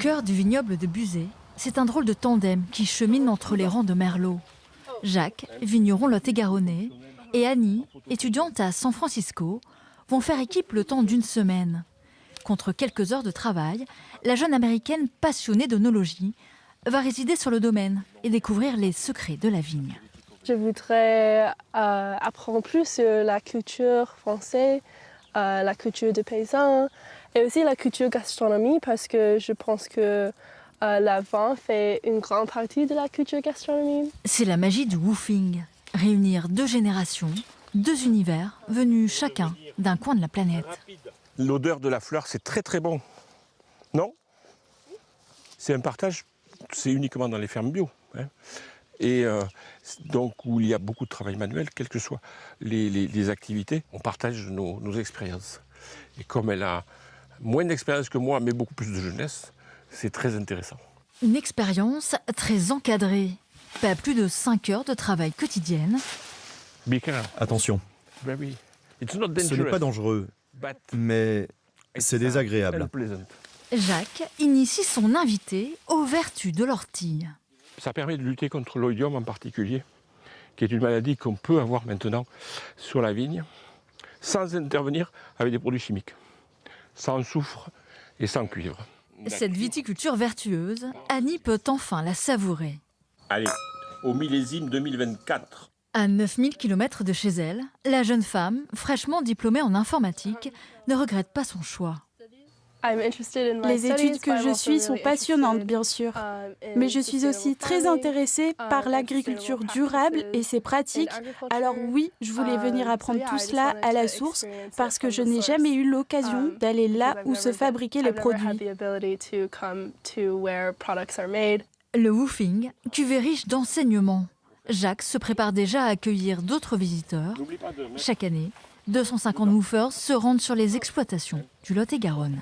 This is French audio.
Cœur du vignoble de Buzet, c'est un drôle de tandem qui chemine entre les rangs de merlot. Jacques, vigneron lot-et-garonnais, et Annie, étudiante à San Francisco, vont faire équipe le temps d'une semaine. Contre quelques heures de travail, la jeune américaine passionnée d'œnologie va résider sur le domaine et découvrir les secrets de la vigne. Je voudrais apprendre plus sur la culture française, la culture des paysans et aussi la culture gastronomie parce que je pense que la vin fait une grande partie de la culture gastronomie. C'est la magie du woofing, réunir deux générations, deux univers venus chacun d'un coin de la planète. L'odeur de la fleur, c'est très très bon. Non? C'est un partage, c'est uniquement dans les fermes bio. Hein. Et donc où il y a beaucoup de travail manuel, quelles que soient les activités, on partage nos expériences. Et comme elle a moins d'expérience que moi, mais beaucoup plus de jeunesse, c'est très intéressant. Une expérience très encadrée. Pas plus de 5 heures de travail quotidienne. Attention, ce n'est pas dangereux, mais c'est désagréable. Jacques initie son invité aux vertus de l'ortie. Ça permet de lutter contre l'oïdium en particulier, qui est une maladie qu'on peut avoir maintenant sur la vigne, sans intervenir avec des produits chimiques, sans soufre et sans cuivre. Cette viticulture vertueuse, Annie peut enfin la savourer. Allez, au millésime 2024. À 9000 km de chez elle, la jeune femme, fraîchement diplômée en informatique, ne regrette pas son choix. Les études que je suis sont passionnantes, bien sûr, mais je suis aussi très intéressée par l'agriculture durable et ses pratiques. Alors oui, je voulais venir apprendre tout cela à la source parce que je n'ai jamais eu l'occasion d'aller là où se fabriquaient les produits. Le woofing, cuvée riche d'enseignements. Jacques se prépare déjà à accueillir d'autres visiteurs. Chaque année, 250 woofers se rendent sur les exploitations du Lot-et-Garonne.